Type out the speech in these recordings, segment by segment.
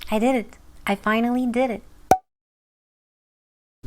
I did it. I finally did it.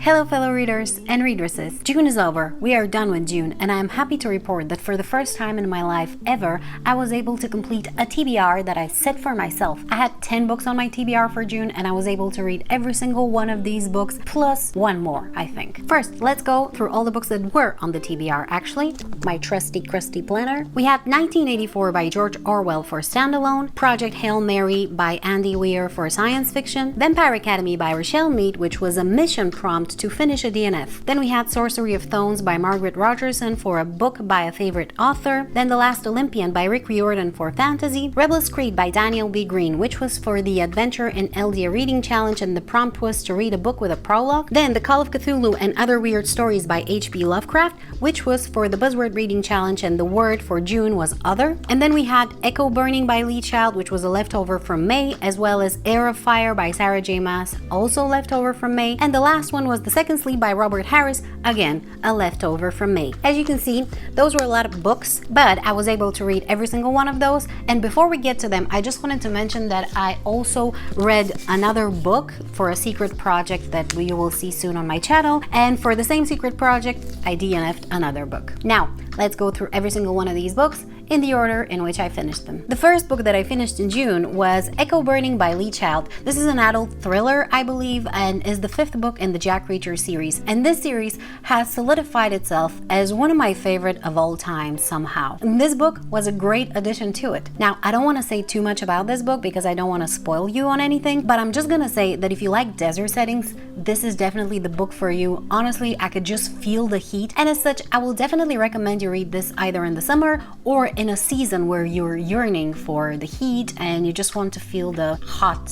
Hello fellow readers and readresses. June is over, we are done with June, and I am happy to report that for the first time in my life ever, I was able to complete a TBR that I set for myself. I had 10 books on my TBR for June and I was able to read every single one of these books, plus one more, I think. First, let's go through all the books that were on the TBR actually. My trusty crusty planner. We had 1984 by George Orwell for standalone, Project Hail Mary by Andy Weir for science fiction, Vampire Academy by Richelle Mead, which was a mission prompt to finish a DNF. Then we had Sorcery of Thorns by Margaret Rogerson for a book by a favorite author. Then The Last Olympian by Riordan for fantasy. Rebel's Creed by Daniel B. Greene, which was for the Adventure in LDA Reading Challenge, and the prompt was to read a book with a prologue. Then The Call of Cthulhu and Other Weird Stories by H.P. Lovecraft, which was for the Buzzword Reading Challenge, and the word for June was other. And then we had Echo Burning by Lee Child, which was a leftover from May, as well as Heir of Fire by Sarah J. Maas, also leftover from May. And the last one was The Second Sleep by Robert Harris, again a leftover from May. As you can see, those were a lot of books, but I was able to read every single one of those. And before we get to them, I just wanted to mention that I also read another book for a secret project that you will see soon on my channel, and for the same secret project I DNF'd another book. Now let's go through every single one of these books in the order in which I finished them. The first book that I finished in June was Echo Burning by Lee Child. This is an adult thriller, I believe, and is the 5th book in the Jack Reacher series. And this series has solidified itself as one of my favorite of all time somehow. And this book was a great addition to it. Now, I don't want to say too much about this book because I don't want to spoil you on anything, but I'm just gonna say that if you like desert settings, this is definitely the book for you. Honestly, I could just feel the heat, and as such, I will definitely recommend you read this either in the summer or in a season where you're yearning for the heat and you just want to feel the hot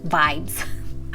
vibes.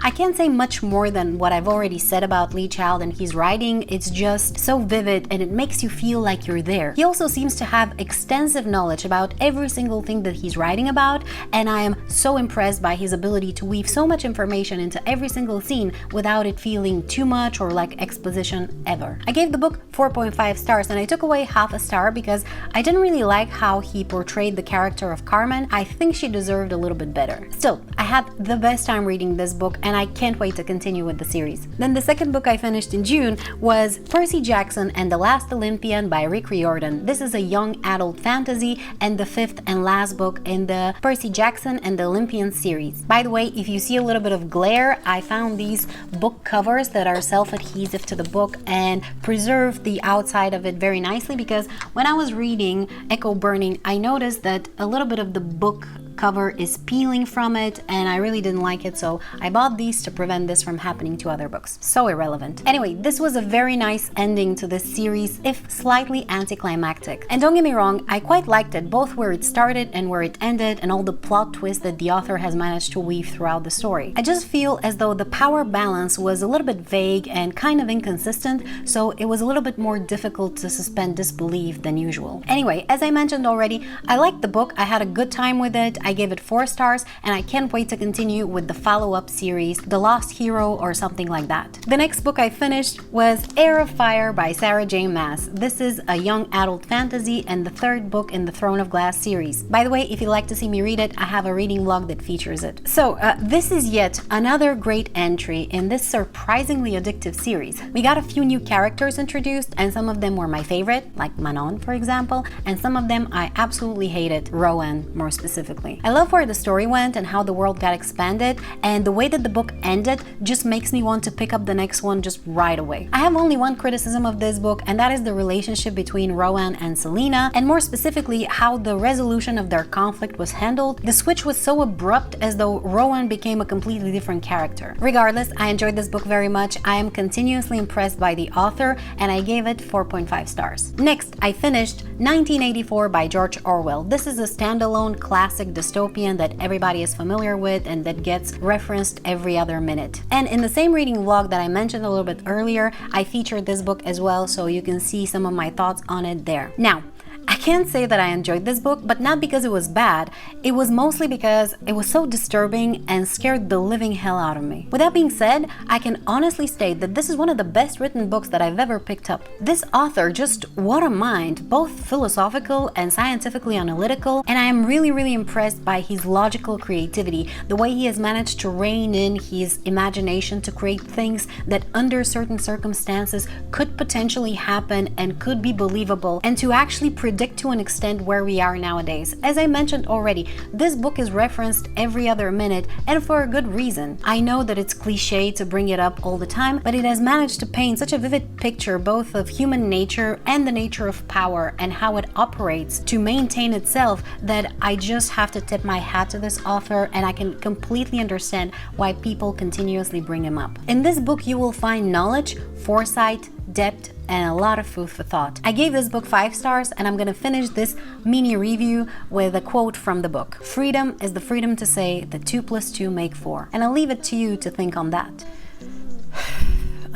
I can't say much more than what I've already said about Lee Child and his writing. It's just so vivid and it makes you feel like you're there. He also seems to have extensive knowledge about every single thing that he's writing about, and I am so impressed by his ability to weave so much information into every single scene without it feeling too much or like exposition ever. I gave the book 4.5 stars and I took away half a star because I didn't really like how he portrayed the character of Carmen. I think she deserved a little bit better. Still, I had the best time reading this book and I can't wait to continue with the series. Then the second book I finished in June was Percy Jackson and the Last Olympian by Rick Riordan. This is a young adult fantasy and the 5th and last book in the Percy Jackson and the Olympian series. By the way, if you see a little bit of glare, I found these book covers that are self-adhesive to the book and preserve the outside of it very nicely, because when I was reading Echo Burning, I noticed that a little bit of the book cover is peeling from it and I really didn't like it, so I bought these to prevent this from happening to other books. So irrelevant. Anyway, this was a very nice ending to this series, if slightly anticlimactic. And don't get me wrong, I quite liked it, both where it started and where it ended, and all the plot twists that the author has managed to weave throughout the story. I just feel as though the power balance was a little bit vague and kind of inconsistent, so it was a little bit more difficult to suspend disbelief than usual. Anyway, as I mentioned already, I liked the book, I had a good time with it, I gave it 4 stars, and I can't wait to continue with the follow-up series, The Lost Hero or something like that. The next book I finished was Heir of Fire by Sarah J. Maas. This is a young adult fantasy and the 3rd book in the Throne of Glass series. By the way, if you'd like to see me read it, I have a reading vlog that features it. So this is yet another great entry in this surprisingly addictive series. We got a few new characters introduced, and some of them were my favorite, like Manon for example, and some of them I absolutely hated, Rowan more specifically. I love where the story went and how the world got expanded, and the way that the book ended just makes me want to pick up the next one just right away. I have only one criticism of this book, and that is the relationship between Rowan and Selena, and more specifically how the resolution of their conflict was handled. The switch was so abrupt, as though Rowan became a completely different character. Regardless, I enjoyed this book very much. I am continuously impressed by the author, and I gave it 4.5 stars. Next, I finished 1984 by George Orwell. This is a standalone classic dystopian that everybody is familiar with and that gets referenced every other minute. And in the same reading vlog that I mentioned a little bit earlier, I featured this book as well, so you can see some of my thoughts on it there. Now, I can't say that I enjoyed this book, but not because it was bad. It was mostly because it was so disturbing and scared the living hell out of me. With that being said, I can honestly state that this is one of the best written books that I've ever picked up. This author, just what a mind, both philosophical and scientifically analytical, and I am really impressed by his logical creativity, the way he has managed to rein in his imagination to create things that under certain circumstances could potentially happen and could be believable, and to actually predict to an extent where we are nowadays. As I mentioned already, this book is referenced every other minute, and for a good reason. I know that it's cliche to bring it up all the time, but it has managed to paint such a vivid picture both of human nature and the nature of power and how it operates to maintain itself that I just have to tip my hat to this author, and I can completely understand why people continuously bring him up. In this book you will find knowledge, foresight, depth, and a lot of food for thought. I gave this book 5 stars, and I'm gonna finish this mini review with a quote from the book. Freedom is the freedom to say that 2 + 2 make 4. And I'll leave it to you to think on that.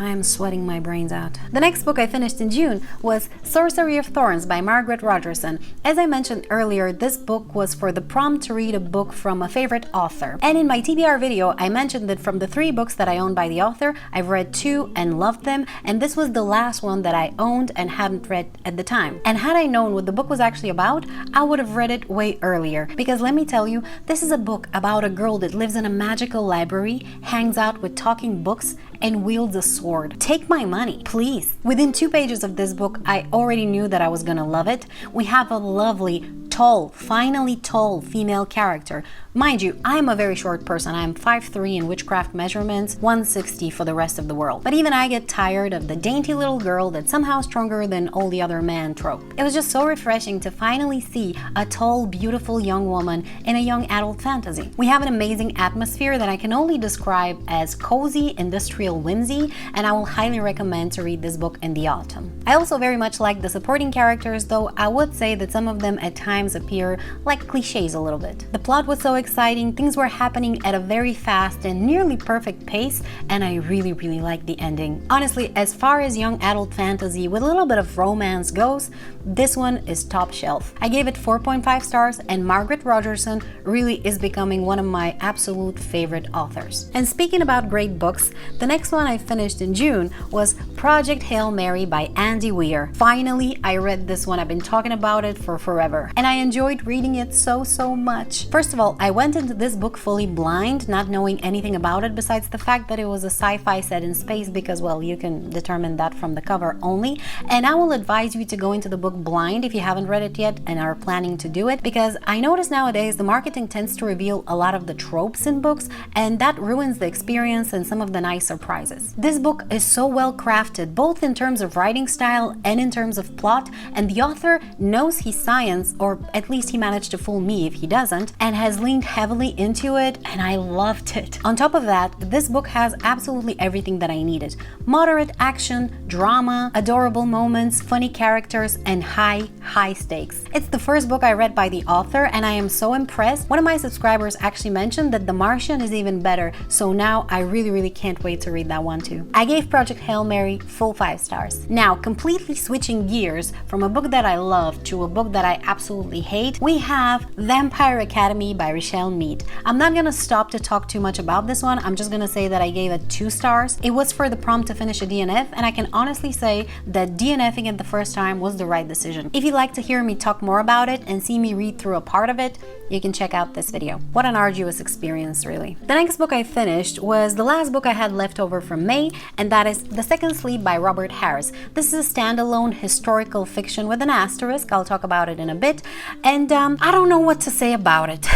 I am sweating my brains out. The next book I finished in June was Sorcery of Thorns by Margaret Rogerson. As I mentioned earlier, this book was for the prompt to read a book from a favorite author. And in my TBR video, I mentioned that from the 3 books that I own by the author, I've read 2 and loved them, and this was the last one that I owned and hadn't read at the time. And had I known what the book was actually about, I would have read it way earlier. Because let me tell you, this is a book about a girl that lives in a magical library, hangs out with talking books, and wields a sword. Take my money, please. Within 2 pages of this book, I already knew that I was gonna love it. We have a lovely, tall, finally tall female character. Mind you, I'm a very short person. I'm 5'3" in witchcraft measurements, 160 for the rest of the world. But even I get tired of the dainty little girl that's somehow stronger than all the other men trope. It was just so refreshing to finally see a tall, beautiful young woman in a young adult fantasy. We have an amazing atmosphere that I can only describe as cozy, industrial whimsy, and I will highly recommend to read this book in the autumn. I also very much like the supporting characters, though I would say that some of them at times appear like cliches a little bit. The plot was so exciting, things were happening at a very fast and nearly perfect pace, and I really liked the ending. Honestly, as far as young adult fantasy with a little bit of romance goes, this one is top shelf. I gave it 4.5 stars, and Margaret Rogerson really is becoming one of my absolute favorite authors. And speaking about great books, the next one I finished in June was Project Hail Mary by Andy Weir. Finally, I read this one. I've been talking about it for forever, and I enjoyed reading it so much. First of all, I went into this book fully blind, not knowing anything about it besides the fact that it was a sci-fi set in space, because, well, you can determine that from the cover only. And I will advise you to go into the book blind if you haven't read it yet and are planning to do it, because I notice nowadays the marketing tends to reveal a lot of the tropes in books, and that ruins the experience and some of the nice surprises. This book is so well crafted, both in terms of writing style and in terms of plot, and the author knows his science, or at least he managed to fool me if he doesn't, and has leaned heavily into it, and I loved it. On top of that, this book has absolutely everything that I needed. Moderate action, drama, adorable moments, funny characters, and high stakes. It's the first book I read by the author, and I am so impressed. One of my subscribers actually mentioned that The Martian is even better, so now I really can't wait to read that one too. I gave Project Hail Mary full 5 stars. Now, completely switching gears from a book that I love to a book that I absolutely hate, we have Vampire Academy by Richelle Mead. I'm not gonna stop to talk too much about this one. I'm just gonna say that I gave it 2 stars. It was for the prompt to finish a DNF, and I can honestly say that DNFing it the first time was the right decision. If you'd like to hear me talk more about it and see me read through a part of it, you can check out this video. What an arduous experience, really. The next book I finished was the last book I had left over from May, and that is The Second Sleep by Robert Harris. This is a standalone historical fiction with an asterisk. I'll talk about it in a bit, and I don't know what to say about it.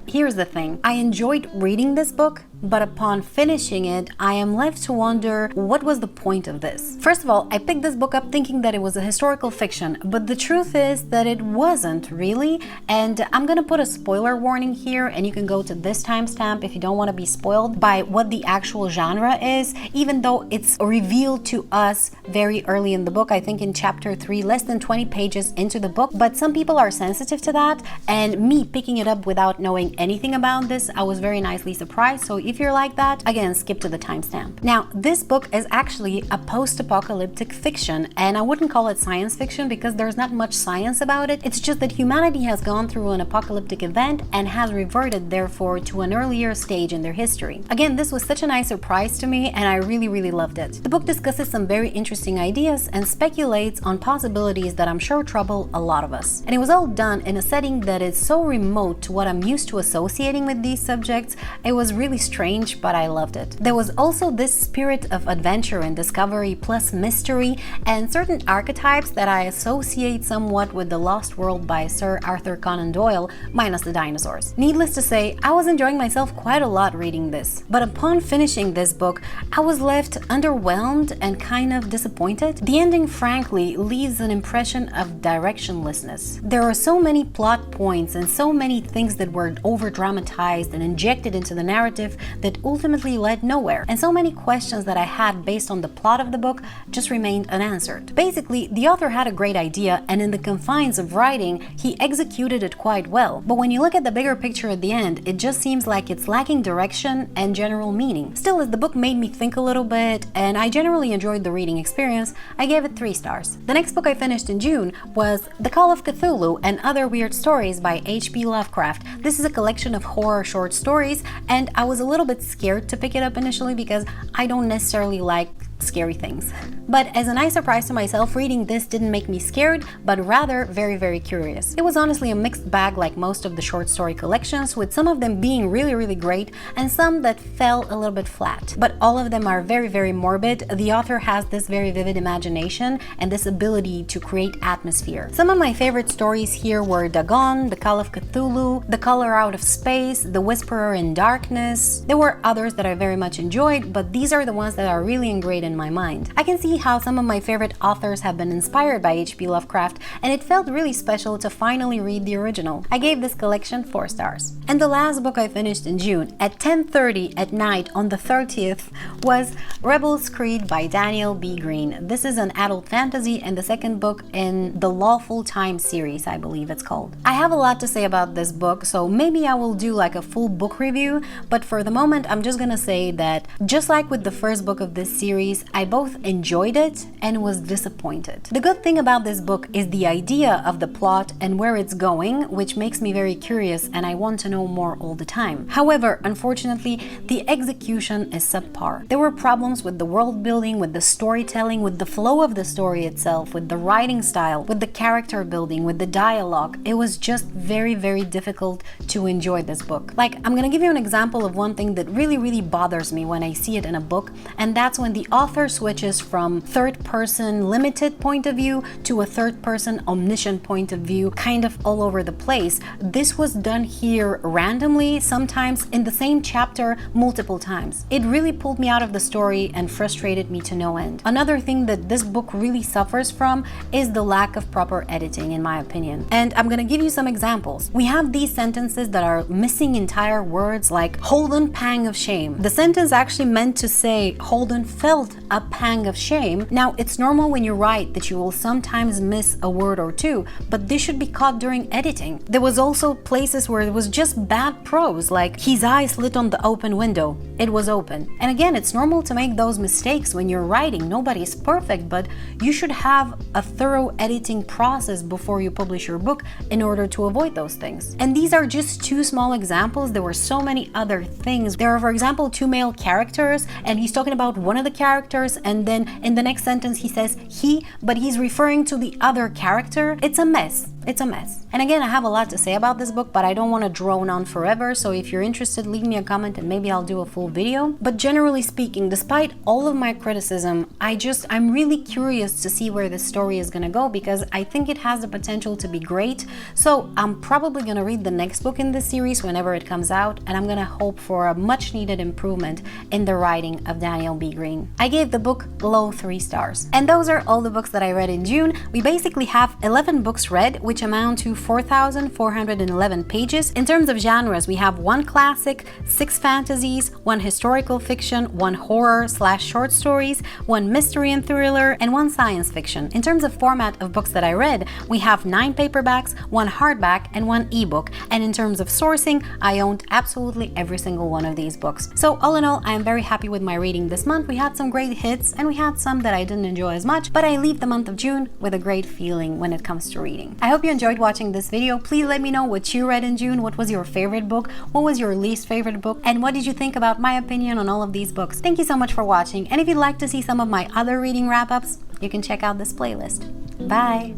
Here's the thing. I enjoyed reading this book, but upon finishing it, I am left to wonder, what was the point of this? First of all, I picked this book up thinking that it was a historical fiction, but the truth is that it wasn't really, and I'm gonna put a spoiler warning here, and you can go to this timestamp if you don't want to be spoiled by what the actual genre is, even though it's revealed to us very early in the book, I think in chapter 3, less than 20 pages into the book, but some people are sensitive to that, and me picking it up without knowing anything about this, I was very nicely surprised. So If you're like that, again, skip to the timestamp. Now, this book is actually a post-apocalyptic fiction, and I wouldn't call it science fiction because there's not much science about it. It's just that humanity has gone through an apocalyptic event and has reverted, therefore, to an earlier stage in their history. Again, this was such a nice surprise to me, and I really loved it. The book discusses some very interesting ideas and speculates on possibilities that I'm sure trouble a lot of us. And it was all done in a setting that is so remote to what I'm used to associating with these subjects. It was really strange, but I loved it. There was also this spirit of adventure and discovery plus mystery and certain archetypes that I associate somewhat with The Lost World by Sir Arthur Conan Doyle, minus the dinosaurs. Needless to say, I was enjoying myself quite a lot reading this. But upon finishing this book, I was left underwhelmed and kind of disappointed. The ending, frankly, leaves an impression of directionlessness. There are so many plot points and so many things that were over-dramatized and injected into the narrative that ultimately led nowhere. And so many questions that I had based on the plot of the book just remained unanswered. Basically, the author had a great idea, and in the confines of writing, he executed it quite well. But when you look at the bigger picture at the end, it just seems like it's lacking direction and general meaning. Still, as the book made me think a little bit, and I generally enjoyed the reading experience, I gave it 3 stars. The next book I finished in June was The Call of Cthulhu and Other Weird Stories by H.P. Lovecraft. This is a collection of horror short stories, and I was a little bit scared to pick it up initially because I don't necessarily like scary things. But as a nice surprise to myself, reading this didn't make me scared, but rather very curious. It was honestly a mixed bag like most of the short story collections, with some of them being really great and some that fell a little bit flat. But all of them are very morbid. The author has this very vivid imagination and this ability to create atmosphere. Some of my favorite stories here were Dagon, The Call of Cthulhu, The Color Out of Space, The Whisperer in Darkness. There were others that I very much enjoyed, but these are the ones that are really ingrained in my mind. I can see how some of my favorite authors have been inspired by H.P. Lovecraft, and it felt really special to finally read the original. I gave this collection 4 stars. And the last book I finished in June at 10:30 at night on the 30th was Rebel's Creed by Daniel B. Greene. This is an adult fantasy and the second book in the Lawful Time series, I believe it's called. I have a lot to say about this book, so maybe I will do like a full book review, but for the moment I'm just gonna say that just like with the first book of this series, I both enjoyed it and was disappointed. The good thing about this book is the idea of the plot and where it's going, which makes me very curious and I want to know more all the time. However, unfortunately, the execution is subpar. There were problems with the world building, with the storytelling, with the flow of the story itself, with the writing style, with the character building, with the dialogue. It was just very difficult to enjoy this book. Like, I'm gonna give you an example of one thing that really bothers me when I see it in a book, and that's when the author switches from third-person limited point of view to a third-person omniscient point of view, kind of all over the place. This was done here randomly, sometimes in the same chapter multiple times. It really pulled me out of the story and frustrated me to no end. Another thing that this book really suffers from is the lack of proper editing, in my opinion. And I'm gonna give you some examples. We have these sentences that are missing entire words, like Holden pang of shame. The sentence actually meant to say Holden felt a pang of shame. Now, it's normal when you write that you will sometimes miss a word or two, but this should be caught during editing. There was also places where it was just bad prose, like his eyes lit on the open window. It was open. And again, it's normal to make those mistakes when you're writing. Nobody's perfect, but you should have a thorough editing process before you publish your book in order to avoid those things. And these are just 2 small examples. There were so many other things. There are, for example, 2 male characters, and he's talking about one of the characters, and then in the next sentence he says he, but he's referring to the other character. It's a mess. It's a mess. And again, I have a lot to say about this book, but I don't want to drone on forever, so if you're interested, leave me a comment and maybe I'll do a full video. But generally speaking, despite all of my criticism, I'm really curious to see where this story is gonna go, because I think it has the potential to be great. So I'm probably gonna read the next book in this series whenever it comes out, and I'm gonna hope for a much needed improvement in the writing of Daniel B. Greene. I gave the book below 3 stars. And those are all the books that I read in June. We basically have 11 books read, which amount to 4,411 pages. In terms of genres, we have 1 classic, 6 fantasies, 1 historical fiction, 1 horror/short stories, 1 mystery and thriller, and 1 science fiction. In terms of format of books that I read, we have 9 paperbacks, 1 hardback, and 1 ebook. And in terms of sourcing, I owned absolutely every single one of these books. So all in all, I am very happy with my reading this month. We had some great hits, and we had some that I didn't enjoy as much, but I leave the month of June with a great feeling when it comes to reading. I hope you enjoyed watching this video. Please let me know what you read in June. What was your favorite book? What was your least favorite book? And what did you think about my opinion on all of these books? Thank you so much for watching, and if you'd like to see some of my other reading wrap-ups, you can check out this playlist. Bye!